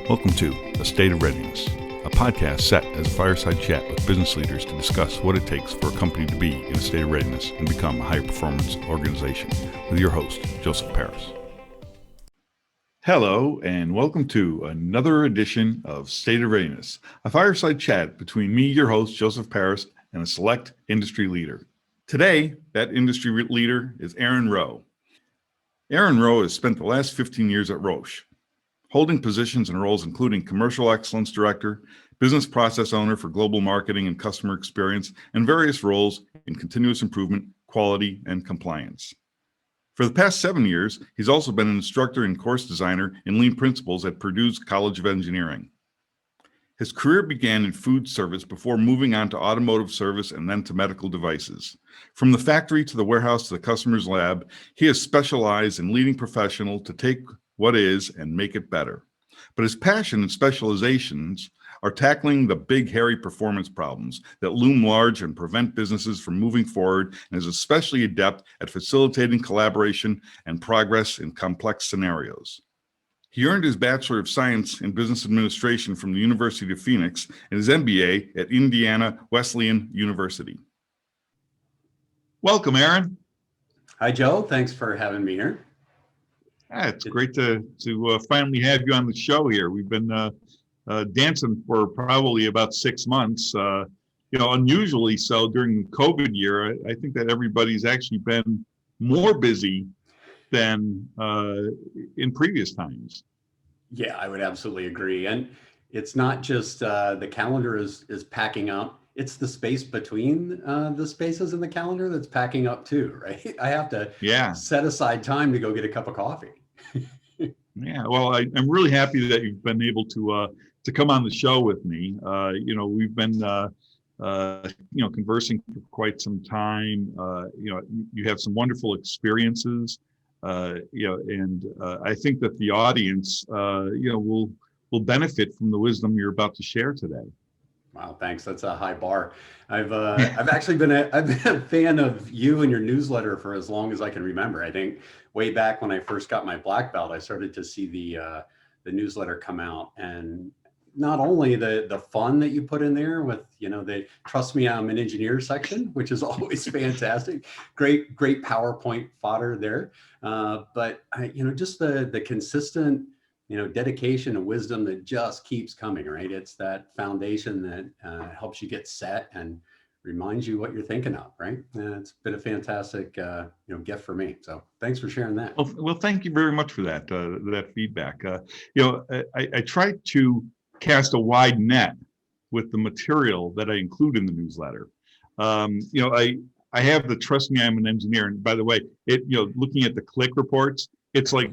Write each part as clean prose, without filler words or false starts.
Welcome to A State of Readiness, a podcast set as a fireside chat with business leaders to discuss what it takes for a company to be in a state of readiness and become a high-performance organization, with your host, Joseph Paris. Hello, and welcome to another edition of State of Readiness, a fireside chat between me, your host, Joseph Paris, and a select industry leader. Today, that industry leader is Aaron Roe. Aaron Roe has spent the last 15 years at Roche, holding positions and roles including Commercial Excellence Director, Business Process Owner for Global Marketing and Customer Experience, and various roles in continuous improvement, quality, and compliance. For the past 7 years, he's also been an instructor and course designer in Lean Principles at Purdue's College of Engineering. His career began in food service before moving on to automotive service and then to medical devices. From the factory to the warehouse to the customer's lab, he has specialized in leading professional to take what is and make it better. But his passion and specializations are tackling the big, hairy performance problems that loom large and prevent businesses from moving forward, and is especially adept at facilitating collaboration and progress in complex scenarios. He earned his Bachelor of Science in Business Administration from the University of Phoenix and his MBA at Indiana Wesleyan University. Welcome, Aaron. Hi, Joe. Thanks for having me here. Yeah, it's great to finally have you on the show here. We've been dancing for probably about 6 months, unusually so during the COVID year. I think that everybody's actually been more busy than in previous times. Yeah, I would absolutely agree. And it's not just the calendar is packing up. It's the space between the spaces in the calendar that's packing up too, right? I have to set aside time to go get a cup of coffee. Yeah, well, I'm really happy that you've been able to come on the show with me. We've been conversing for quite some time. You have some wonderful experiences, and I think that the audience, will benefit from the wisdom you're about to share today. Wow, thanks. That's a high bar. I've actually been a fan of you and your newsletter for as long as I can remember. I think way back when I first got my black belt, I started to see the newsletter come out, and not only the fun that you put in there with, they trust me, I'm an engineer section, which is always fantastic. Great PowerPoint fodder there. But just the consistent, dedication and wisdom that just keeps coming, right? It's that foundation that helps you get set and reminds you what you're thinking of, right? It's been a fantastic, gift for me. So thanks for sharing that. Well, thank you very much for that feedback. I try to cast a wide net with the material that I include in the newsletter. I have the Trust Me, I'm an Engineer. And by the way, looking at the click reports, it's like,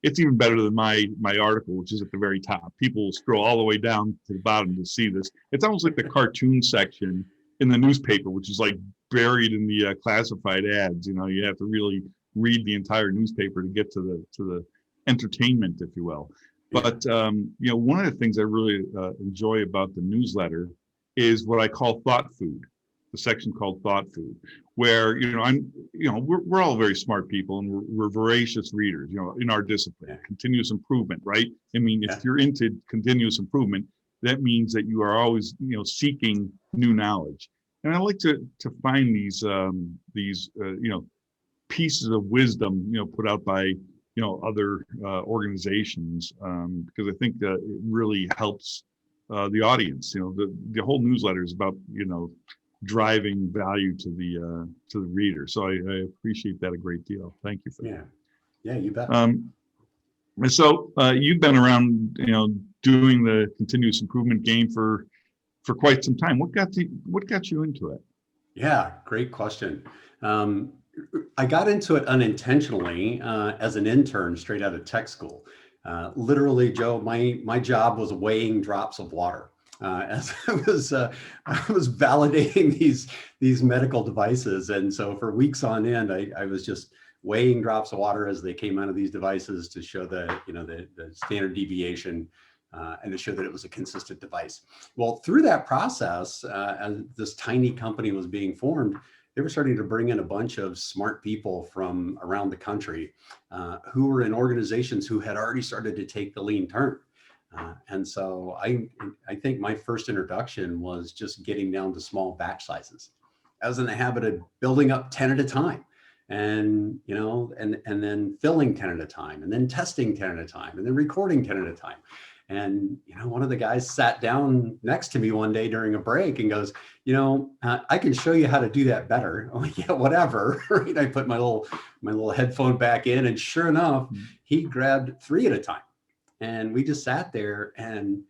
it's even better than my article, which is at the very top. People will scroll all the way down to the bottom to see this. It's almost like the cartoon section in the newspaper, which is like buried in the classified ads. You have to really read the entire newspaper to get to the entertainment, if you will. But one of the things I really enjoy about the newsletter is what I call thought food. The section called Thought Food, where we're all very smart people, and we're voracious readers. In our discipline, continuous improvement, right? I mean, if you're into continuous improvement, that means that you are always seeking new knowledge. And I like to find these pieces of wisdom put out by other organizations, because I think that it really helps the audience. The whole newsletter is about driving value to the reader. So I appreciate that a great deal. Thank you for that. Yeah, you bet. So you've been around, doing the continuous improvement game for quite some time. What got you into it? Yeah, great question. I got into it unintentionally as an intern straight out of tech school. Literally, Joe, my job was weighing drops of water. As I was validating these medical devices, and so for weeks on end, I was just weighing drops of water as they came out of these devices to show the standard deviation and to show that it was a consistent device. Well, through that process, as this tiny company was being formed, they were starting to bring in a bunch of smart people from around the country who were in organizations who had already started to take the lean turn. And so I think my first introduction was just getting down to small batch sizes. I was in the habit of building up 10 at a time, and and then filling 10 at a time, and then testing 10 at a time, and then recording 10 at a time. And one of the guys sat down next to me one day during a break and goes, I can show you how to do that better. I'm like, yeah, whatever. Right? I put my little headphone back in, and sure enough, he grabbed 3 at a time. And we just sat there, and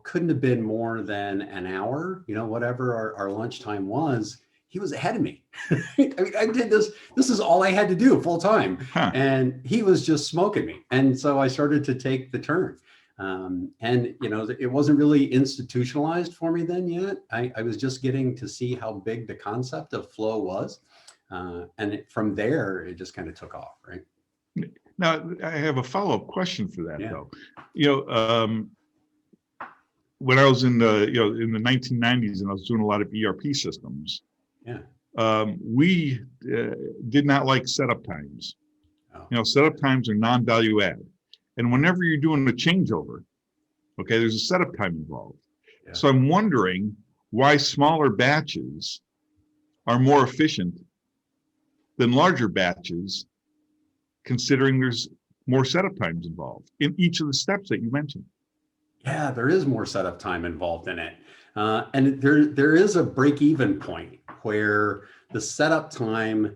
couldn't have been more than an hour, whatever our lunchtime was. He was ahead of me. I mean, I did this. This is all I had to do full time. And he was just smoking me. And so I started to take the turn. It wasn't really institutionalized for me then yet. I was just getting to see how big the concept of flow was. From there, it just kind of took off, right? Now, I have a follow-up question for that, though. When I was in the 1990s and I was doing a lot of ERP systems, we did not like setup times. Setup times are non-value add. And whenever you're doing a changeover, there's a setup time involved. Yeah. So I'm wondering why smaller batches are more efficient than larger batches, considering there's more setup times involved in each of the steps that you mentioned. Yeah, there is more setup time involved in it. And there is a break-even point where the setup time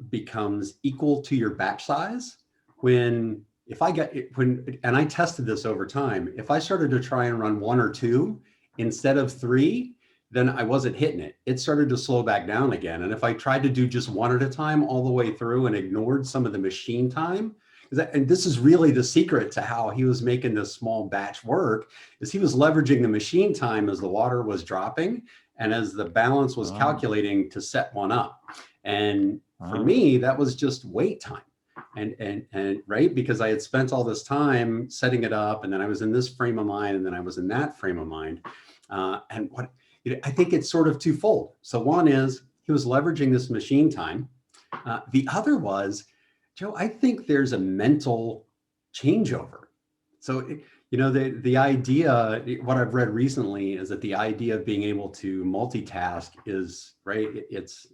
becomes equal to your batch size. And I tested this over time, if I started to try and run 1 or 2 instead of 3, then I wasn't hitting it. It started to slow back down again. And if I tried to do just 1 at a time all the way through and ignored some of the machine time, and this is really the secret to how he was making this small batch work, is he was leveraging the machine time as the water was dropping and as the balance was calculating to set one up. And for me, that was just wait time. And right, because I had spent all this time setting it up, and then I was in this frame of mind, and then I was in that frame of mind. And what I think it's sort of twofold. So one is he was leveraging this machine time. The other was, Joe, I think there's a mental changeover. So, the idea, what I've read recently is that the idea of being able to multitask is, right, it's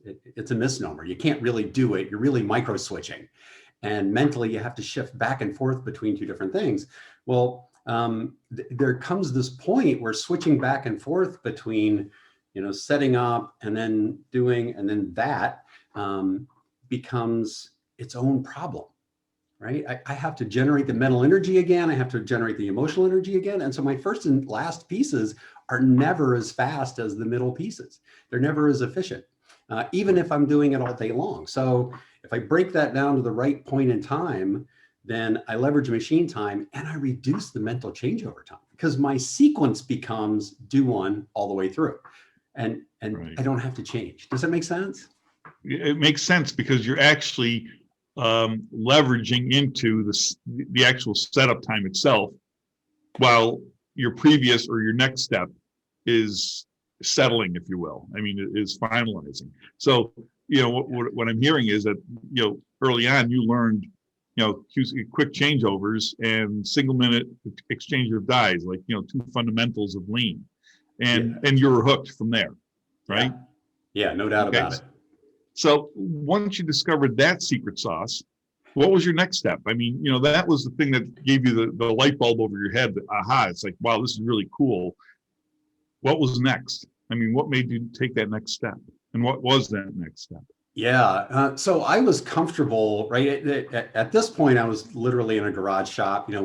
a misnomer. You can't really do it. You're really micro switching. And mentally, you have to shift back and forth between 2 different things. Well, there comes this point where switching back and forth between, setting up and then doing, and then that becomes its own problem, right? I have to generate the mental energy again. I have to generate the emotional energy again. And so my first and last pieces are never as fast as the middle pieces. They're never as efficient, even if I'm doing it all day long. So if I break that down to the right point in time, then I leverage machine time and I reduce the mental changeover time, because my sequence becomes do one all the way through. And right. I don't have to change. Does that make sense? It makes sense, because you're actually leveraging into the actual setup time itself, while your previous or your next step is settling, if you will. I mean, is finalizing. So, what I'm hearing is that, early on you learned, quick changeovers and single minute exchange of dies, like, 2 fundamentals of lean, and you're hooked from there, right? Yeah, no doubt about it. So once you discovered that secret sauce, what was your next step? I mean, that was the thing that gave you the light bulb over your head. Aha, it's like, wow, this is really cool. What was next? I mean, what made you take that next step? And what was that next step? Yeah, so I was comfortable, right? At this point, I was literally in a garage shop. We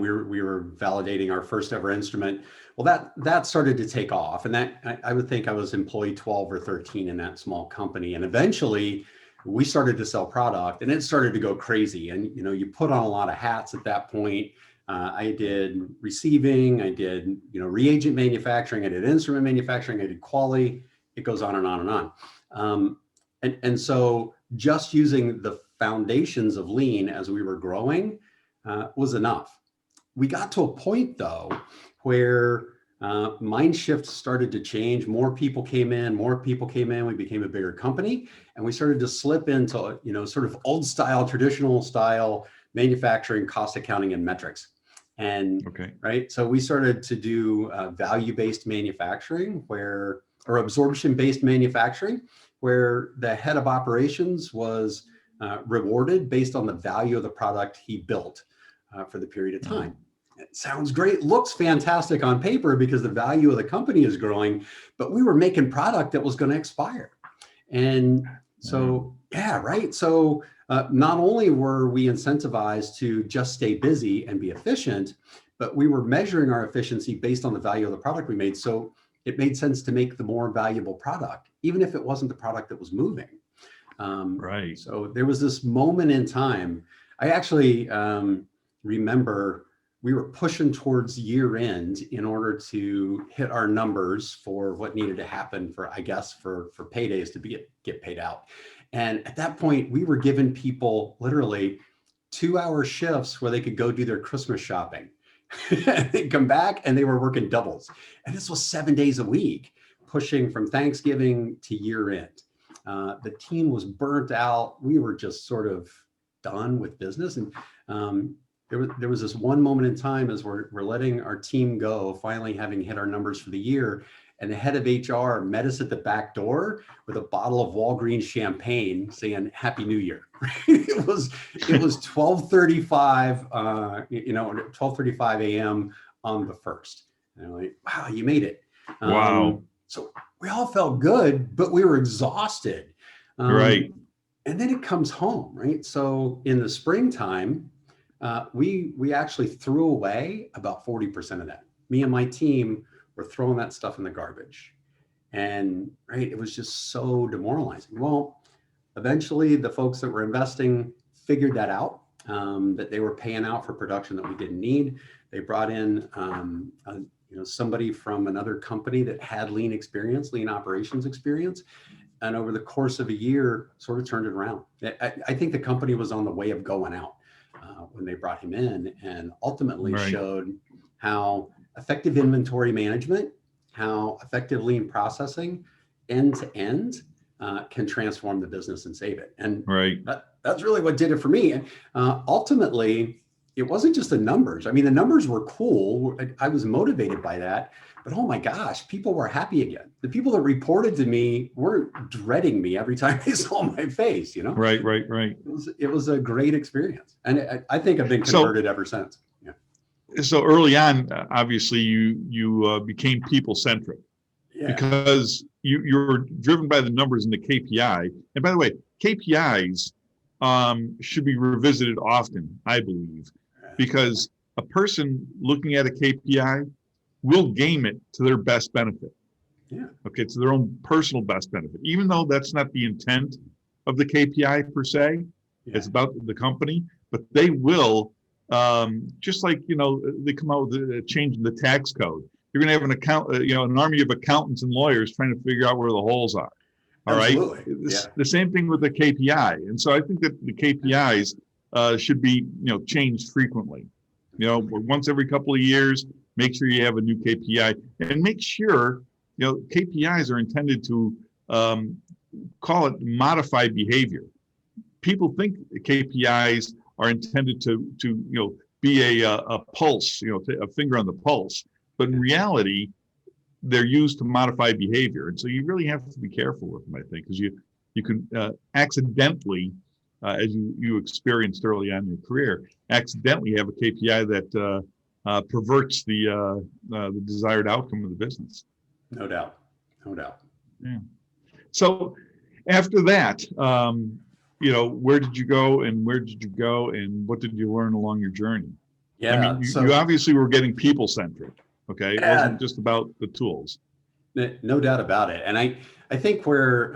were validating our first ever instrument. Well, that started to take off, and that I would think I was employee 12 or 13 in that small company, and eventually we started to sell product, and it started to go crazy. And you put on a lot of hats at that point. I did receiving, I did reagent manufacturing, I did instrument manufacturing, I did quality. It goes on and on and on. And so just using the foundations of lean as we were growing was enough. We got to a point, though, where mind shift started to change. More people came in. We became a bigger company, and we started to slip into sort of old style, traditional style manufacturing, cost accounting, and metrics. And Okay. right, so we started to do value-based manufacturing, or absorption-based manufacturing, where the head of operations was rewarded based on the value of the product he built for the period of time. It sounds great, looks fantastic on paper because the value of the company is growing, but we were making product that was going to expire. And so, yeah, right. So not only were we incentivized to just stay busy and be efficient, but we were measuring our efficiency based on the value of the product we made. So it made sense to make the more valuable product, even if it wasn't the product that was moving. Right. So there was this moment in time. I actually remember we were pushing towards year end in order to hit our numbers for what needed to happen for, I guess, for paydays to get paid out. And at that point, we were giving people literally 2-hour shifts where they could go do their Christmas shopping. They'd come back and they were working doubles. And this was 7 days a week, pushing from Thanksgiving to year end. The team was burnt out. We were just sort of done with business. And there was this one moment in time as we're letting our team go, finally having hit our numbers for the year. And the head of HR met us at the back door with a bottle of Walgreens champagne saying, "Happy New Year." It was 12:35, 12:35 a.m. on the 1st. And I'm like, wow, you made it. Wow. So we all felt good, but we were exhausted. Right. And then it comes home, right? So in the springtime, we actually threw away about 40% of that. Me and my team were throwing that stuff in the garbage. And right, it was just so demoralizing. Well, eventually the folks that were investing figured that out, that they were paying out for production that we didn't need. They brought in somebody from another company that had lean operations experience. And over the course of a year, sort of turned it around. I think the company was on the way of going out when they brought him in, and ultimately showed how effective inventory management, how effective lean processing end to end can transform the business and save it. And that's really what did it for me. And ultimately, it wasn't just the numbers. I mean, the numbers were cool. I was motivated by that. But oh my gosh, people were happy again. The people that reported to me weren't dreading me every time they saw my face, Right. It was a great experience. And I think I've been converted ever since. Yeah. So early on, obviously, you became people-centric because you were driven by the numbers and the KPI. And by the way, KPIs should be revisited often, I believe, because a person looking at a KPI will game it to their best benefit. Yeah. Okay, to their own personal best benefit, even though that's not the intent of the KPI per se. Yeah. It's about the company, but they will, just like, they come out with a change in the tax code. You're going to have an army of accountants and lawyers trying to figure out where the holes are. All Absolutely. Right. The same thing with the KPI. And so I think that the KPIs should be, changed frequently. Once every couple of years, make sure you have a new KPI, and make sure, KPIs are intended to call it modified behavior. People think KPIs are intended to be a pulse, a finger on the pulse, but in reality, they're used to modify behavior. And so you really have to be careful with them, I think, because you can accidentally, as you experienced early on in your career, accidentally have a KPI that perverts the desired outcome of the business. No doubt. Yeah. So after that, where did you go and what did you learn along your journey? Yeah. I mean, you obviously were getting people-centric. Okay. It wasn't just about the tools. No doubt about it. And I think where,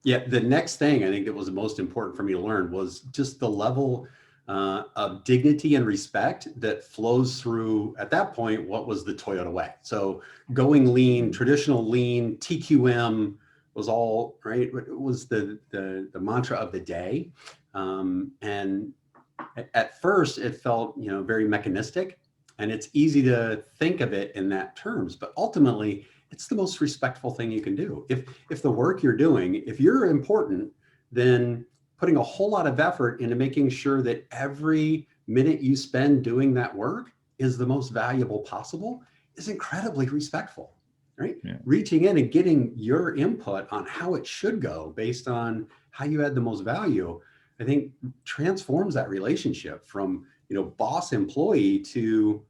the next thing I think that was the most important for me to learn was just the level of dignity and respect that flows through, at that point, what was the Toyota way. So going lean, traditional lean, TQM was all right. It was the mantra of the day. And at first it felt, very mechanistic, and it's easy to think of it in that terms, but ultimately it's the most respectful thing you can do. If the work you're doing, if you're important, then putting a whole lot of effort into making sure that every minute you spend doing that work is the most valuable possible is incredibly respectful, right? Yeah. Reaching in and getting your input on how it should go based on how you add the most value, I think transforms that relationship from, boss employee to,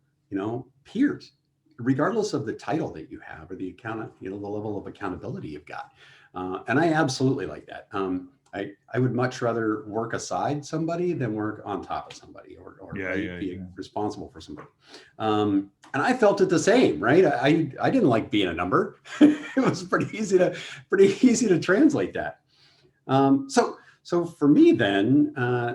peers, regardless of the title that you have or the the level of accountability you've got. And I absolutely like that. I would much rather work aside somebody than work on top of somebody or be responsible for somebody. And I felt it the same, right? I didn't like being a number. It was pretty easy to translate that. So for me then,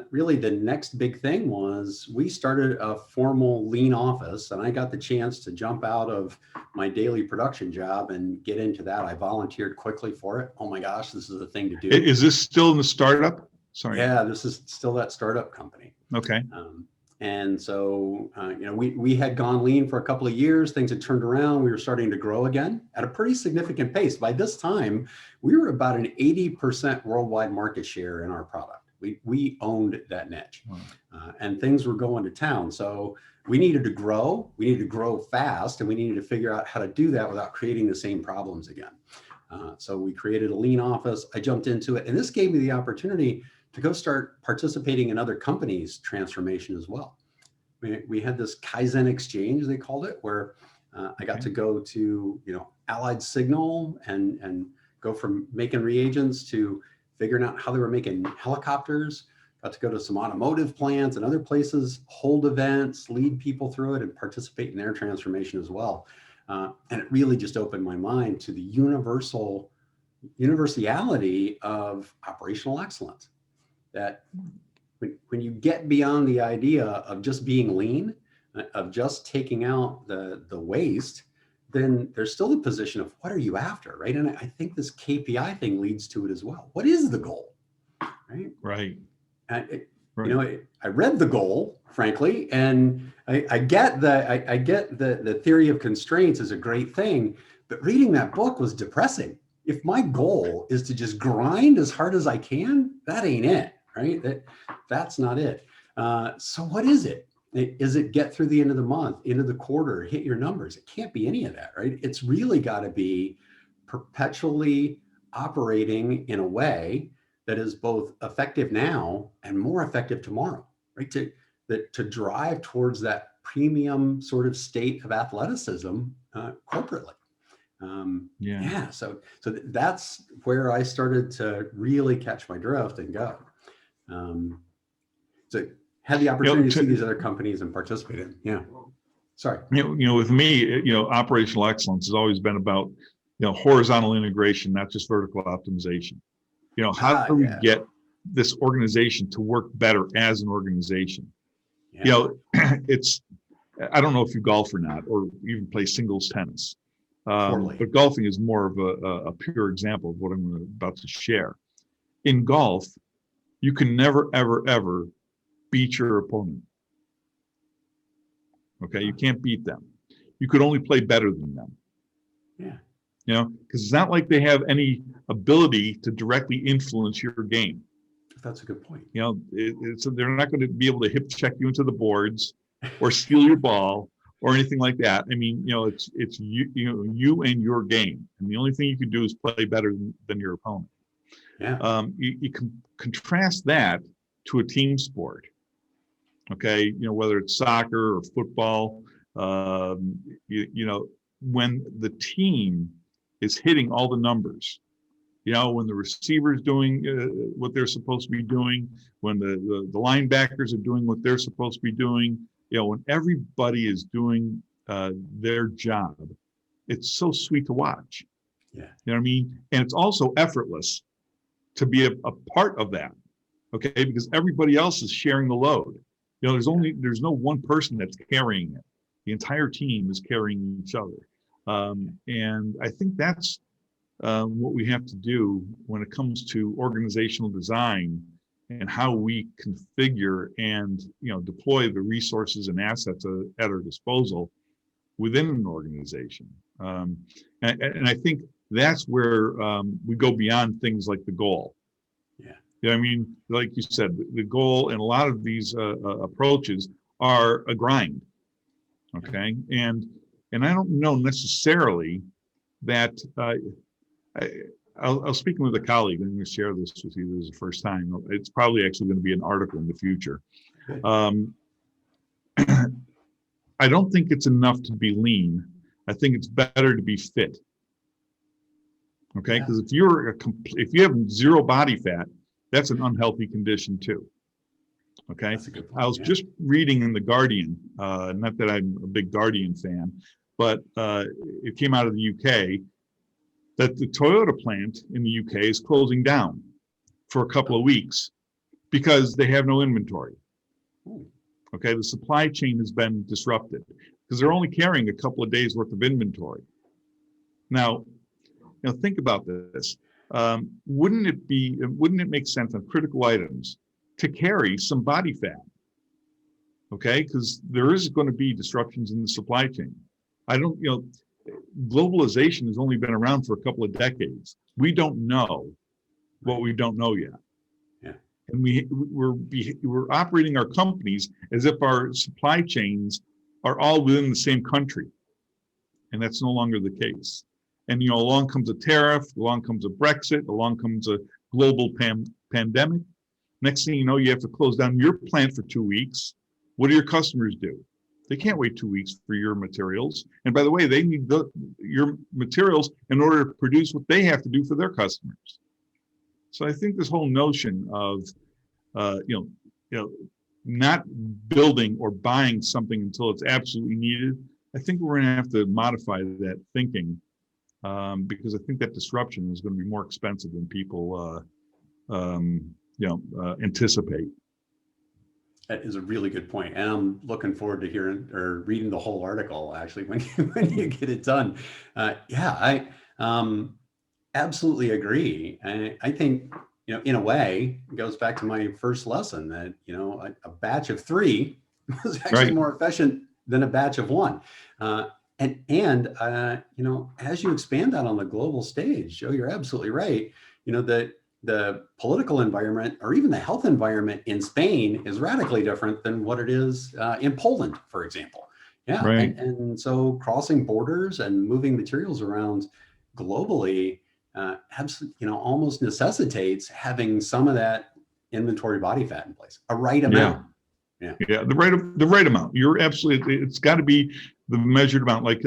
really the next big thing was we started a formal lean office, and I got the chance to jump out of my daily production job and get into that. I volunteered quickly for it. Oh my gosh, this is the thing to do. Is this still in the startup? Sorry. Yeah, this is still that startup company. Okay. And so, we had gone lean for a couple of years. Things had turned around. We were starting to grow again at a pretty significant pace. By this time, we were about an 80% worldwide market share in our product. We owned that niche. Wow. And things were going to town. So we needed to grow. We needed to grow fast, and we needed to figure out how to do that without creating the same problems again. So we created a lean office. I jumped into it, and this gave me the opportunity to go start participating in other companies' transformation as well. We had this Kaizen exchange, they called it, where I got to go to, Allied Signal and go from making reagents to figuring out how they were making helicopters. Got to go to some automotive plants and other places, hold events, lead people through it, and participate in their transformation as well. And it really just opened my mind to the universality of operational excellence. That when you get beyond the idea of just being lean, of just taking out the waste, then there's still the position of what are you after, right? And I think this KPI thing leads to it as well. What is the goal, right? Right. I read the goal, frankly, and I get the theory of constraints is a great thing, but reading that book was depressing. If my goal is to just grind as hard as I can, that ain't it. Right? That's not it. So what is it? Is it get through the end of the month, end of the quarter, hit your numbers? It can't be any of that, right? It's really got to be perpetually operating in a way that is both effective now and more effective tomorrow, right? To drive towards that premium sort of state of athleticism corporately. So that's where I started to really catch my drift and go. So had the opportunity to see these other companies and participate in. Yeah. Sorry. With me, operational excellence has always been about, horizontal integration, not just vertical optimization. How do we get this organization to work better as an organization? Yeah. I don't know if you golf or not, or even play singles tennis. But golfing is more of a pure example of what I'm about to share. In golf, you can never, ever, ever beat your opponent. Okay, you can't beat them. You could only play better than them. Yeah. Because it's not like they have any ability to directly influence your game. That's a good point. They're not going to be able to hip check you into the boards or steal your ball or anything like that. I mean, it's you and your game, and the only thing you can do is play better than your opponent. Yeah. You can contrast that to a team sport. Okay, whether it's soccer or football, when the team is hitting all the numbers, when the receiver's doing what they're supposed to be doing, when the linebackers are doing what they're supposed to be doing, when everybody is doing their job, it's so sweet to watch. Yeah. You know what I mean? And it's also effortless to be a part of that. Okay, because everybody else is sharing the load. There's no one person that's carrying it. The entire team is carrying each other. And I think that's what we have to do when it comes to organizational design and how we configure and deploy the resources and assets at our disposal within an organization. And I think that's where we go beyond things like the goal. Yeah. Yeah, I mean, like you said, the goal in a lot of these approaches are a grind. Okay, and I don't know necessarily that I, I was speaking with a colleague. I'm going to share this with you. This is the first time. It's probably actually going to be an article in the future. Um, I don't think it's enough to be lean. I think it's better to be fit. Okay, because if if you have zero body fat, that's an unhealthy condition too. Okay, That's a good point. I was just reading in the Guardian. Not that I'm a big Guardian fan, but it came out of the UK that the Toyota plant in the UK is closing down for a couple of weeks because they have no inventory. Okay, the supply chain has been disrupted because they're only carrying a couple of days worth of inventory. Now, think about this. Wouldn't it make sense on critical items to carry some body fat? Okay, because there is going to be disruptions in the supply chain. Globalization has only been around for a couple of decades. We don't know what we don't know yet. Yeah. And we're operating our companies as if our supply chains are all within the same country. And that's no longer the case. And, along comes a tariff, along comes a Brexit, along comes a global pandemic. Next thing you know, you have to close down your plant for 2 weeks. What do your customers do? They can't wait 2 weeks for your materials. And by the way, they need your materials in order to produce what they have to do for their customers. So I think this whole notion of, not building or buying something until it's absolutely needed, I think we're going to have to modify that thinking because I think that disruption is going to be more expensive than people, anticipate. That is a really good point. And I'm looking forward to hearing or reading the whole article actually when you get it done. I absolutely agree. And I think, in a way, it goes back to my first lesson that, a batch of 3 was actually more efficient than a batch of 1. As you expand that on the global stage, Joe, you're absolutely right. That the political environment or even the health environment in Spain is radically different than what it is in Poland, for example. Yeah. Right. And so crossing borders and moving materials around globally, almost necessitates having some of that inventory body fat in place, a right amount. Yeah, the right amount. You're absolutely. It's got to be the measured amount. Like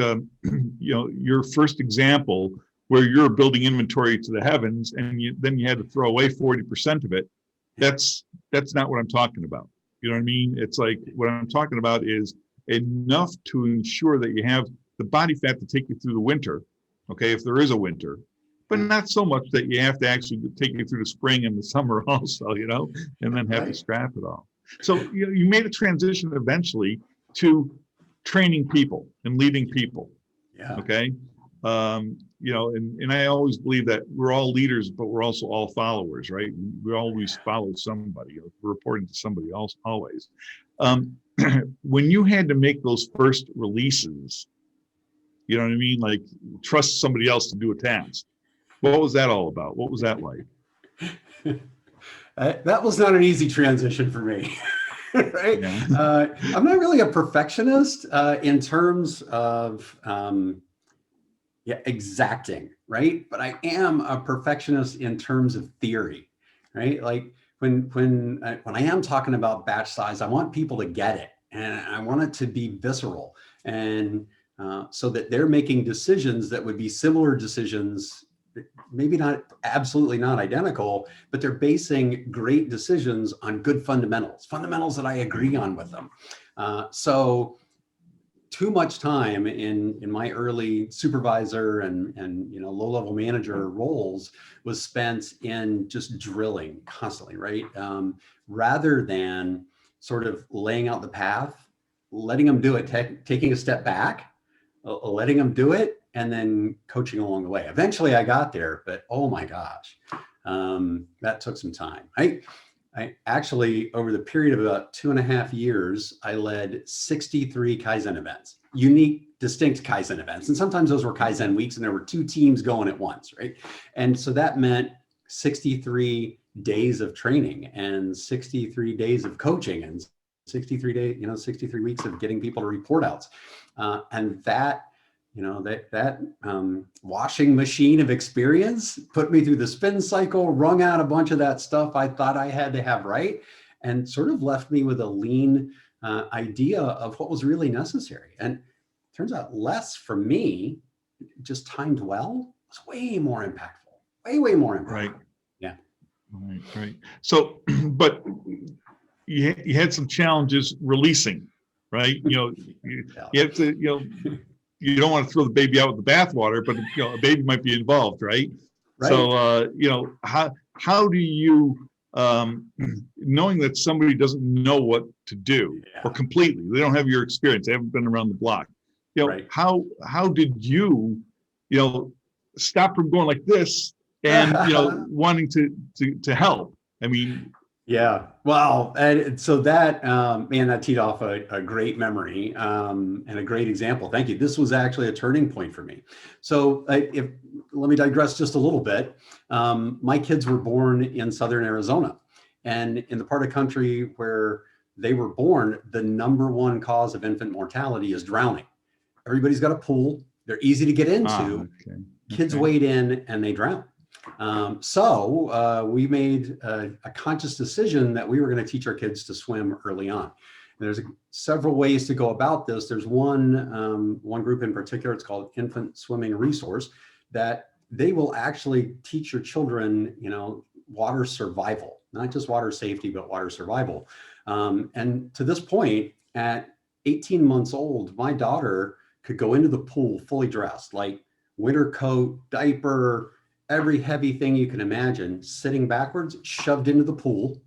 your first example where you're building inventory to the heavens, and then you had to throw away 40% of it. That's not what I'm talking about. You know what I mean? It's like what I'm talking about is enough to ensure that you have the body fat to take you through the winter. Okay, if there is a winter, but not so much that you have to actually take you through the spring and the summer also. And then have to scrap it all. So you made a transition eventually to training people and leading people. Yeah. Okay. And I always believe that we're all leaders, but we're also all followers, right? We always follow somebody. We're reporting to somebody else always. When you had to make those first releases, you know what I mean? Like trust somebody else to do a task. What was that all about? What was that like? That was not an easy transition for me, right? Yeah. I'm not really a perfectionist in terms of exacting, right? But I am a perfectionist in terms of theory, right? Like when I am talking about batch size, I want people to get it, and I want it to be visceral, and so that they're making decisions that would be similar decisions. Maybe not absolutely not identical, but they're basing great decisions on good fundamentals that I agree on with them. So too much time in my early supervisor and low-level manager roles was spent in just drilling constantly, right? Rather than sort of laying out the path, letting them do it, taking a step back, letting them do it, and then coaching along the way. Eventually I got there, but oh my gosh, that took some time. I actually, over the period of about 2.5 years, I led 63 Kaizen events, unique, distinct Kaizen events. And sometimes those were Kaizen weeks and there were 2 teams going at once, right? And so that meant 63 days of training and 63 days of coaching and 63 weeks of getting people to report outs. And that, washing machine of experience put me through the spin cycle, wrung out a bunch of that stuff I thought I had to have right, and sort of left me with a lean idea of what was really necessary. And turns out less for me, just timed well, was way more impactful, way more impactful. Right. Yeah. Right. So, but you had some challenges releasing, right? You have to, you don't want to throw the baby out with the bathwater, but a baby might be involved, right? Right. So, how do you, knowing that somebody doesn't know what to do, or completely, they don't have your experience, they haven't been around the block. Right. How did you, stop from going like this and wanting to help? I mean, yeah, well, and so that that teed off a great memory and a great example. Thank you. This was actually a turning point for me. So let me digress just a little bit. My kids were born in Southern Arizona, and in the part of the country where they were born, the number one cause of infant mortality is drowning. Everybody's got a pool. They're easy to get into. Kids wade in and they drown. So we made a conscious decision that we were going to teach our kids to swim early on. And there's several ways to go about this. There's one group in particular, it's called Infant Swimming Resource, that they will actually teach your children, water survival, not just water safety, but water survival. And to this point, at 18 months old, my daughter could go into the pool fully dressed, like winter coat, diaper, every heavy thing you can imagine, sitting backwards, shoved into the pool,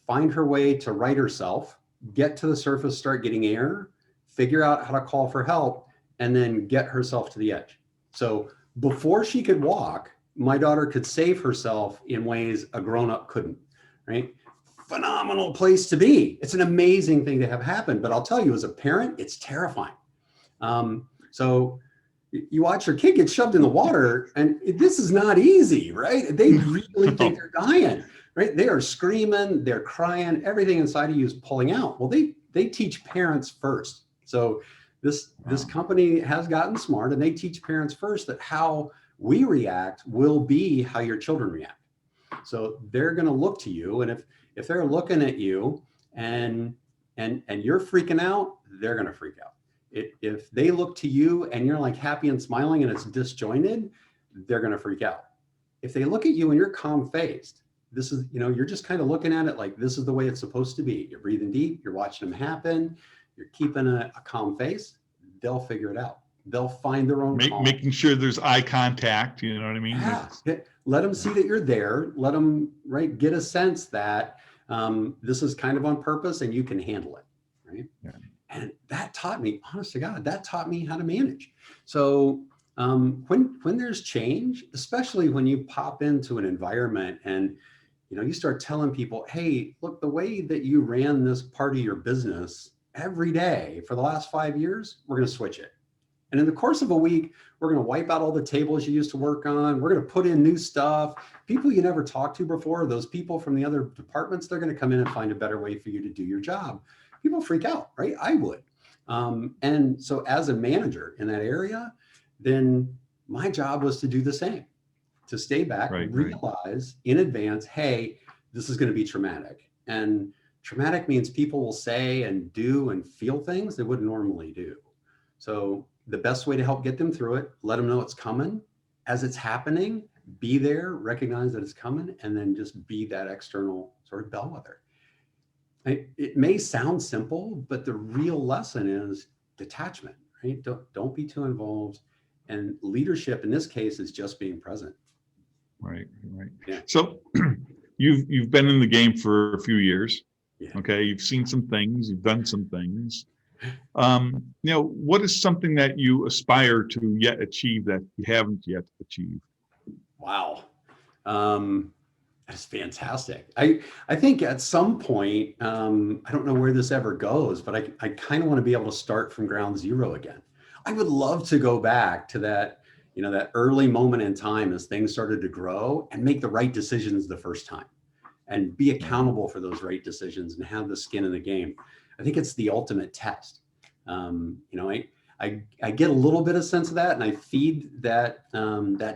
find her way to right herself, get to the surface, start getting air, figure out how to call for help, and then get herself to the edge. So before she could walk, my daughter could save herself in ways a grown-up couldn't, right? Phenomenal place to be. It's an amazing thing to have happen, but I'll tell you, as a parent, it's terrifying. So you watch your kid get shoved in the water, and this is not easy, right? They really think they're dying, right? They are screaming, they're crying, everything inside of you is pulling out. Well, they teach parents first. So this company has gotten smart, and they teach parents first that how we react will be how your children react. So they're going to look to you, and if they're looking at you and you're freaking out, they're going to freak out. If they look to you and you're like happy and smiling and it's disjointed, they're going to freak out. If they look at you and you're calm faced, this is, you're just kind of looking at it like this is the way it's supposed to be. You're breathing deep, you're watching them happen, you're keeping a calm face, they'll figure it out. They'll find their own making sure there's eye contact, you know what I mean? Yeah. Let them see that you're there. Let them get a sense that this is kind of on purpose and you can handle it, right? Yeah. And that taught me, honest to God, that taught me how to manage. So when there's change, especially when you pop into an environment and you start telling people, hey, look, the way that you ran this part of your business every day for the last 5 years, we're going to switch it. And in the course of a week, we're going to wipe out all the tables you used to work on. We're going to put in new stuff. People you never talked to before, those people from the other departments, they're going to come in and find a better way for you to do your job. People freak out, right? I would. And so as a manager in that area, then my job was to do the same, to stay back, realize in advance, hey, this is going to be traumatic. And traumatic means people will say and do and feel things they wouldn't normally do. So the best way to help get them through it, let them know it's coming. As it's happening, be there, recognize that it's coming, and then just be that external sort of bellwether. It may sound simple, but the real lesson is detachment, right? Don't be too involved. And leadership in this case is just being present. Right. Yeah. So you've been in the game for a few years. Yeah. Okay. You've seen some things, you've done some things. What is something that you aspire to yet achieve that you haven't yet achieved? Wow. That's fantastic. I think at some point, I don't know where this ever goes, but I kind of want to be able to start from ground zero again. I would love to go back to that, that early moment in time as things started to grow, and make the right decisions the first time and be accountable for those right decisions and have the skin in the game. I think it's the ultimate test. I get a little bit of sense of that, and I feed that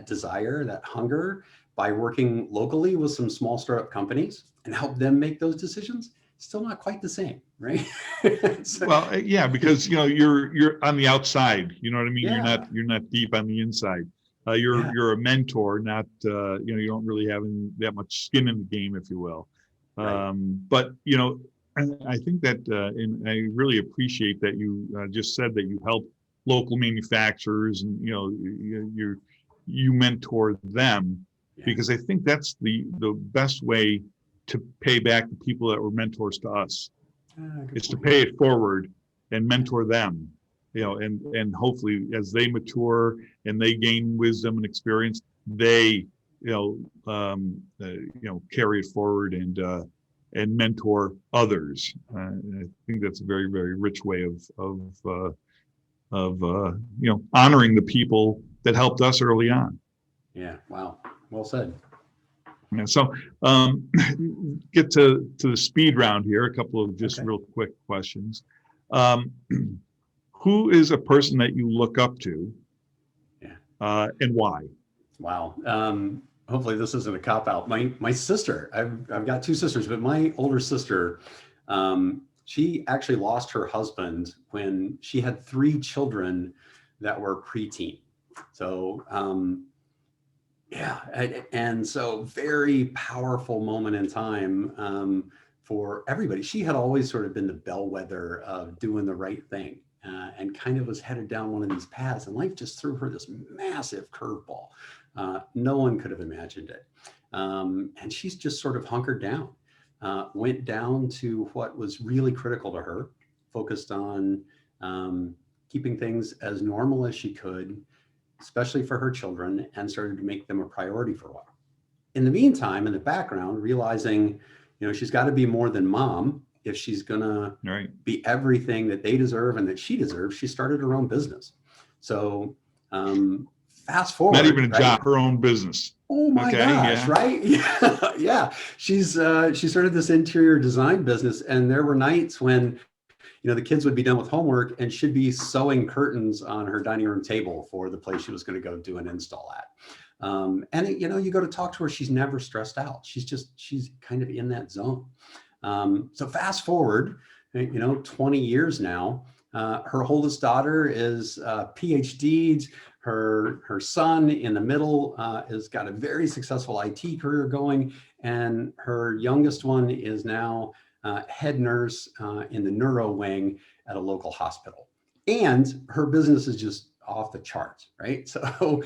desire, that hunger, by working locally with some small startup companies and help them make those decisions. Still not quite the same, right? Well, yeah, because you're on the outside. You know what I mean? Yeah. You're not deep on the inside. You're a mentor, not you don't really have that much skin in the game, if you will. Right. But I think that, and I really appreciate that you just said that you help local manufacturers, and you mentor them, Yeah. because I think that's the best way to pay back the people that were mentors to us. It's to pay it forward and mentor them, and hopefully as they mature and they gain wisdom and experience, they carry it forward and mentor others. And I think that's a very, very rich way of honoring the people that helped us early on. Yeah. Wow. Well said. Yeah, so get to the speed round here. A couple of just real quick questions. Who is a person that you look up to, and why? Wow. Hopefully this isn't a cop out. My sister. I've got two sisters, but my older sister, she actually lost her husband when she had 3 children that were preteen. So. And so very powerful moment in time for everybody. She had always sort of been the bellwether of doing the right thing, and kind of was headed down one of these paths, and life just threw her this massive curveball. No one could have imagined it. And she's just sort of hunkered down, went down to what was really critical to her, focused on keeping things as normal as she could, especially for her children, and started to make them a priority for a while. In the meantime, in the background, realizing, she's got to be more than mom if she's going to be everything that they deserve and that she deserves. She started her own business. So fast forward. Not even a job, her own business. Oh my gosh, right? Yeah. She started this interior design business, and there were nights when the kids would be done with homework and should be sewing curtains on her dining room table for the place she was going to go do an install at. And you go to talk to her, she's never stressed out. She's kind of in that zone. So fast forward, 20 years now, her oldest daughter is PhD'd. Her son in the middle has got a very successful IT career going. And her youngest one is now head nurse in the neuro wing at a local hospital. And her business is just off the charts, right? So,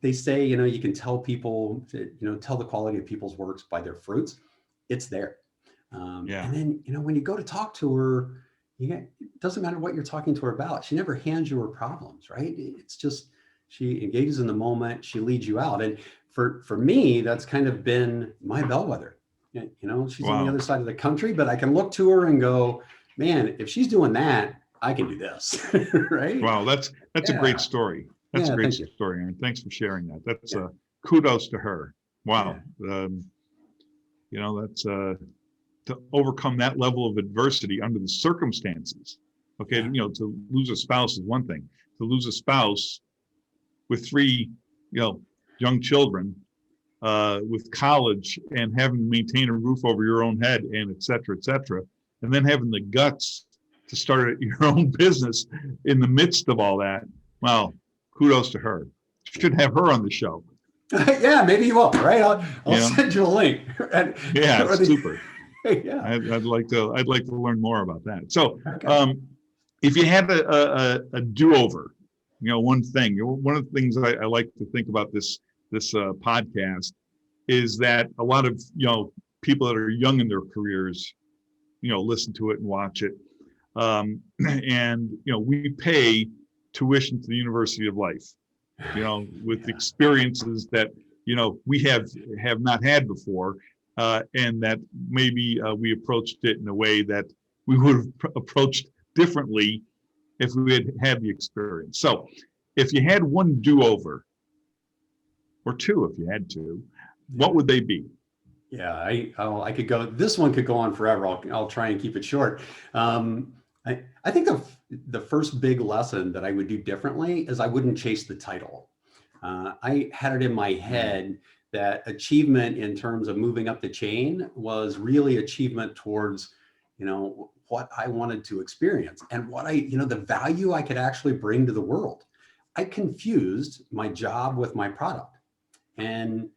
they say, you can tell people, tell the quality of people's works by their fruits. It's there. And then, when you go to talk to her, it doesn't matter what you're talking to her about. She never hands you her problems, right? It's just, she engages in the moment, she leads you out. And for me, that's kind of been my bellwether. She's on the other side of the country, but I can look to her and go, man, if she's doing that, I can do this, right? Wow, that's a great story. That's a great story, Aaron. Thanks for sharing that. That's kudos to her. Wow. That's to overcome that level of adversity under the circumstances. Okay, to lose a spouse is one thing. To lose a spouse with 3, young children, with college, and having to maintain a roof over your own head, and et cetera, and then having the guts to start your own business in the midst of all that. Well, kudos to her. Should have her on the show. Yeah, maybe you will, right? I'll send you a link. It's super. Yeah, I'd like to learn more about that. So, if you had a do-over, one thing, one of the things I like to think about this podcast is that a lot of people that are young in their careers listen to it and watch it, and we pay tuition to the University of Life, with experiences that we have not had before, and that maybe we approached it in a way that we would have approached differently if we had the experience. So if you had one do-over, or two if you had to, what would they be? Yeah, I could go. This one could go on forever. I'll try and keep it short. I think the first big lesson that I would do differently is I wouldn't chase the title. I had it in my head that achievement in terms of moving up the chain was really achievement towards, what I wanted to experience and what the value I could actually bring to the world. I confused my job with my product. And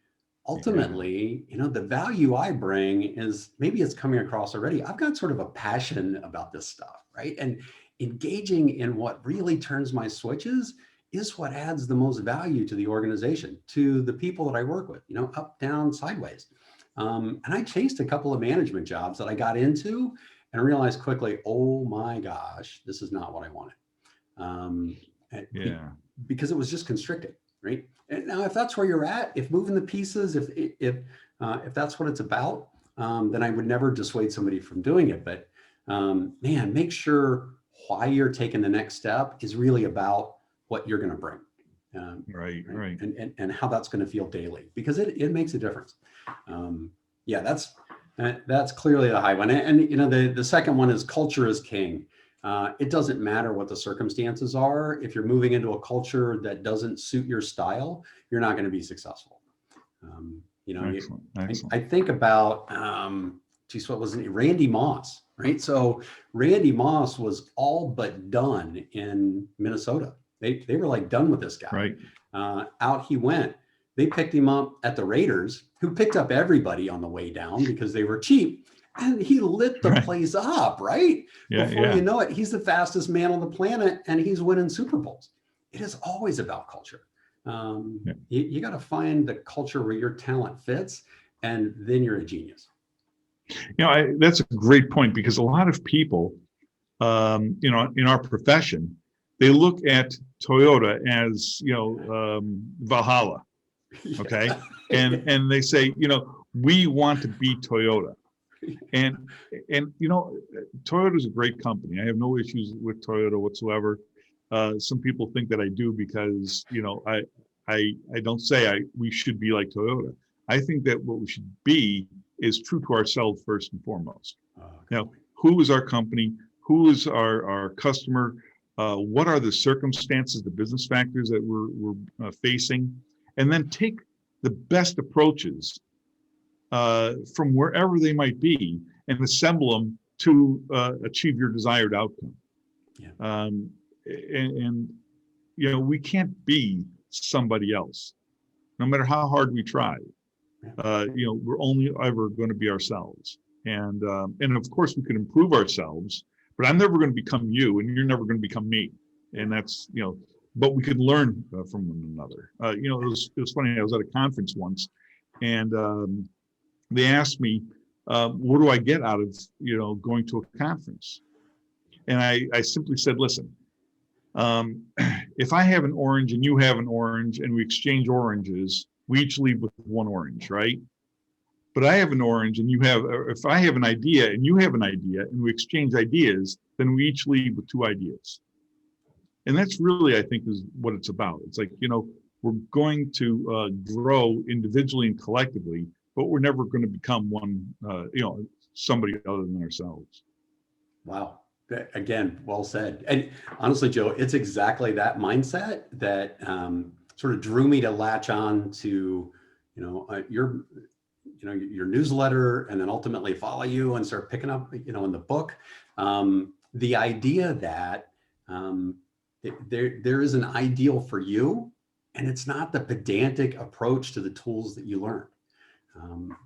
ultimately, the value I bring is, maybe it's coming across already, I've got sort of a passion about this stuff, right? And engaging in what really turns my switches is what adds the most value to the organization, to the people that I work with, up, down, sideways. And I chased a couple of management jobs that I got into and realized quickly, oh my gosh, this is not what I wanted. Because it was just constricting, right? And now, if that's where you're at, if moving the pieces, if that's what it's about, then I would never dissuade somebody from doing it. But man, make sure why you're taking the next step is really about what you're going to bring, Right. and how that's going to feel daily, because it makes a difference. That's clearly the high one. And the second one is culture is king. It doesn't matter what the circumstances are. If you're moving into a culture that doesn't suit your style, you're not going to be successful. Excellent. I think about, what was it? Randy Moss, right? So Randy Moss was all but done in Minnesota. They were like done with this guy. Right. Out he went. They picked him up at the Raiders, who picked up everybody on the way down because they were cheap. And he lit the place up, right? Before you know it, he's the fastest man on the planet, and he's winning Super Bowls. It is always about culture. You got to find the culture where your talent fits, and then you're a genius. That's a great point, because a lot of people, in our profession, they look at Toyota as, Valhalla. Okay. And they say, we want to be Toyota. And Toyota is a great company. I have no issues with Toyota whatsoever. Some people think that I do, because I don't say we should be like Toyota. I think that what we should be is true to ourselves first and foremost. Now, who is our company? Who is our customer? What are the circumstances, the business factors that we're facing? And then take the best approaches from wherever they might be, and assemble them to achieve your desired outcome. We can't be somebody else, no matter how hard we try. We're only ever going to be ourselves, and of course we can improve ourselves. But I'm never going to become you, and you're never going to become me. And that's but we can learn from one another. It was funny. I was at a conference once, and they asked me, what do I get out of, going to a conference? And I simply said, listen, if I have an orange and you have an orange and we exchange oranges, we each leave with one orange, right? But I have an orange and if I have an idea and you have an idea and we exchange ideas, then we each leave with two ideas. And that's really, I think, is what it's about. It's like, we're going to grow individually and collectively, but we're never going to become one, somebody other than ourselves. Wow. Again, well said. And honestly, Joe, it's exactly that mindset that sort of drew me to latch on to, your newsletter, and then ultimately follow you and start picking up, in the book, the idea that there is an ideal for you, and it's not the pedantic approach to the tools that you learn.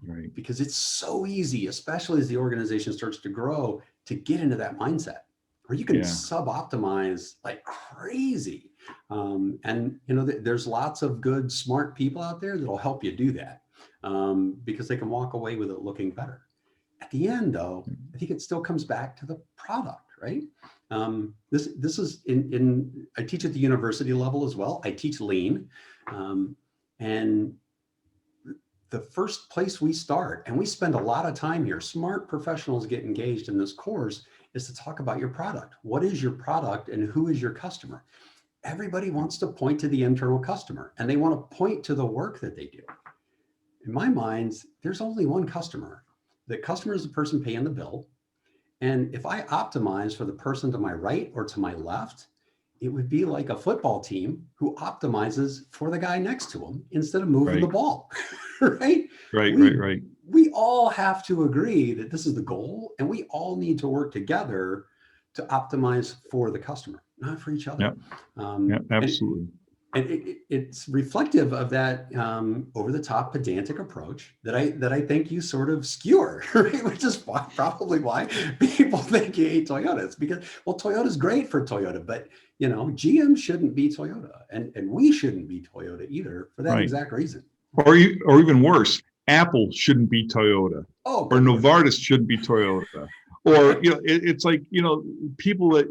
Right. Because it's so easy, especially as the organization starts to grow, to get into that mindset where you can sub-optimize like crazy. There's lots of good, smart people out there that'll help you do that, because they can walk away with it looking better. At the end, though, I think it still comes back to the product, right? This is I teach at the university level as well. I teach lean, and the first place we start, and we spend a lot of time here, smart professionals get engaged in this course, is to talk about your product. What is your product and who is your customer? everybody wants to point to the internal customer and they want to point to the work that they do. In my mind, there's only one customer. The customer is the person paying the bill. And if I optimize for the person to my right or to my left, it would be like a football team who optimizes for the guy next to him instead of moving the ball, right? Right. We all have to agree that this is the goal, and we all need to work together to optimize for the customer, not for each other. Yeah, absolutely. And it's reflective of that over-the-top pedantic approach that I think you sort of skewer, right? Which is probably why people think you hate Toyota. It's because, well, Toyota's great for Toyota, but you know, GM shouldn't be Toyota, and we shouldn't be Toyota either for that exact reason. Or even worse, Apple shouldn't be Toyota, or Novartis shouldn't be Toyota, or you know, it's like, you know, people that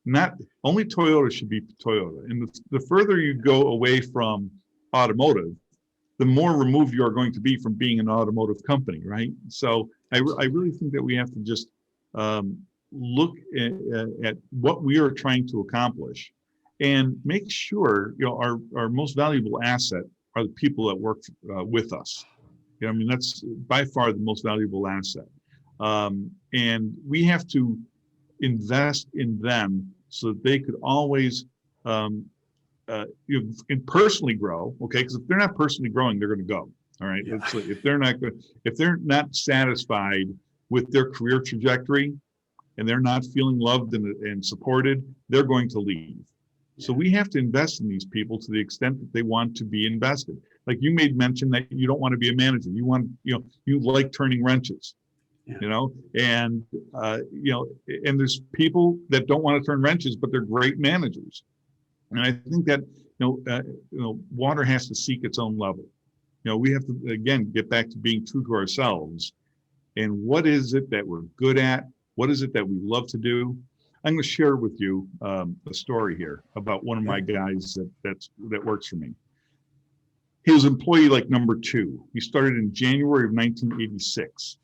not only Toyota should be Toyota. And the further you go away from automotive, the more removed you are going to be from being an automotive company, right? So I really think that we have to just look at what we are trying to accomplish and make sure, you know, our most valuable asset are the people that work with us. You know, I mean, that's by far the most valuable asset. And we have to invest in them so that they could always you know, and personally grow. Okay, because if they're not personally growing, they're going to go. All right, it's like if they're not satisfied with their career trajectory and they're not feeling loved and supported, they're going to leave. So we have to invest in these people to the extent that they want to be invested. Like you made mention that you don't want to be a manager. You want, you know, you like turning wrenches. You know, and you know, and there's people that don't want to turn wrenches, but they're great managers. And I think that you know, water has to seek its own level. You know, we have to again get back to being true to ourselves. And what is it that we're good at? What is it that we love to do? I'm going to share with you a story here about one of my guys that works for me. He was employee like number 2. He started in January of 1986.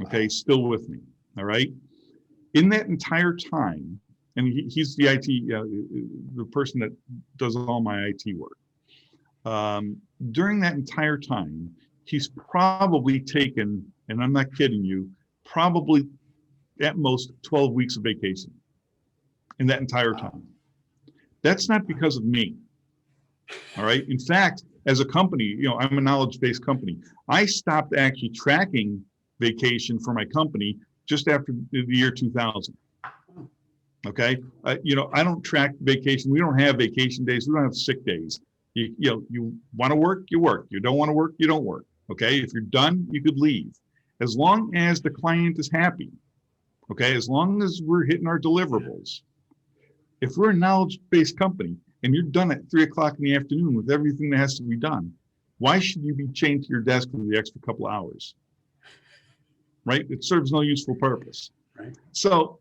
Okay, still with me. All right. In that entire time, and he's the IT, the person that does all my IT work. During that entire time, he's probably taken, and I'm not kidding you, probably at most 12 weeks of vacation in that entire time. That's not because of me. All right. In fact, as a company, you know, I'm a knowledge-based company. I stopped actually tracking vacation for my company just after the year 2000. Okay, you know, I don't track vacation. We don't have vacation days. We don't have sick days. You know, you want to work, you work. You don't want to work, you don't work. Okay, if you're done, you could leave, as long as the client is happy. Okay, as long as we're hitting our deliverables. If we're a knowledge-based company and you're done at 3 o'clock in the afternoon with everything that has to be done, why should you be chained to your desk for the extra couple hours? Right? It serves no useful purpose. Right. So,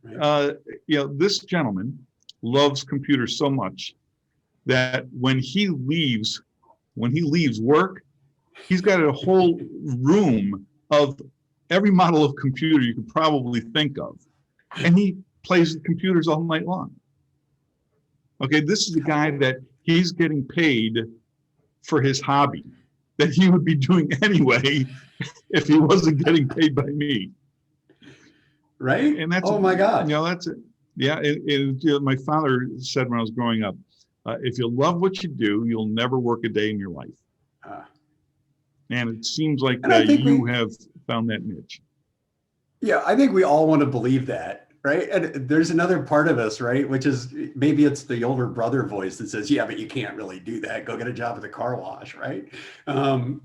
you know, this gentleman loves computers so much that when he leaves work, he's got a whole room of every model of computer you could probably think of. And he plays with computers all night long. Okay, this is a guy that he's getting paid for his hobby that he would be doing anyway if he wasn't getting paid by me. Right? And that's, oh my God. You know, that's it. Yeah, you know, my father said when I was growing up, if you love what you do, you'll never work a day in your life. And it seems like you have found that niche. Yeah, I think we all want to believe that, right? And there's another part of us, right? Which is maybe it's the older brother voice that says, yeah, but you can't really do that. Go get a job at the car wash, right? I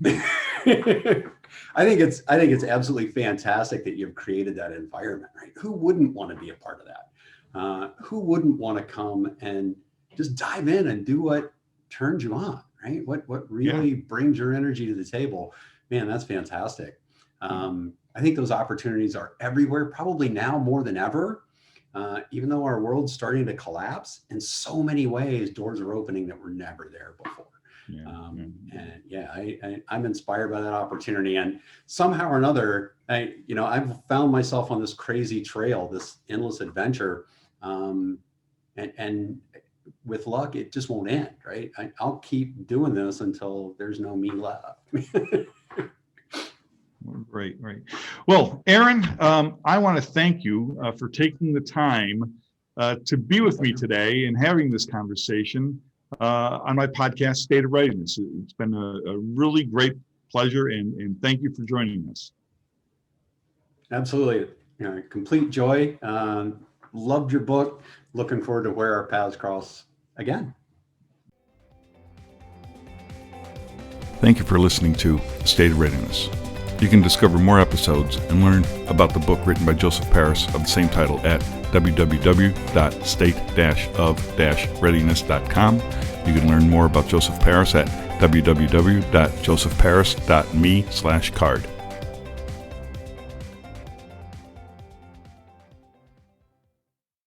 think it's absolutely fantastic that you've created that environment, right? Who wouldn't want to be a part of that? Who wouldn't want to come and just dive in and do what turns you on, right? What really brings your energy to the table? Man, that's fantastic. I think those opportunities are everywhere, probably now more than ever. Even though our world's starting to collapse, in so many ways, doors are opening that were never there before. And I'm inspired by that opportunity. And somehow or another, I've found myself on this crazy trail, this endless adventure. And with luck, it just won't end, right? I'll keep doing this until there's no me left. Right. Well, Aaron, I want to thank you for taking the time to be with me today and having this conversation on my podcast, State of Readiness. It's been a really great pleasure, and thank you for joining us. Absolutely. Complete joy. Loved your book. Looking forward to where our paths cross again. Thank you for listening to State of Readiness. You can discover more episodes and learn about the book written by Joseph Paris of the same title at www.state-of-readiness.com. You can learn more about Joseph Paris at www.josephparis.me/card.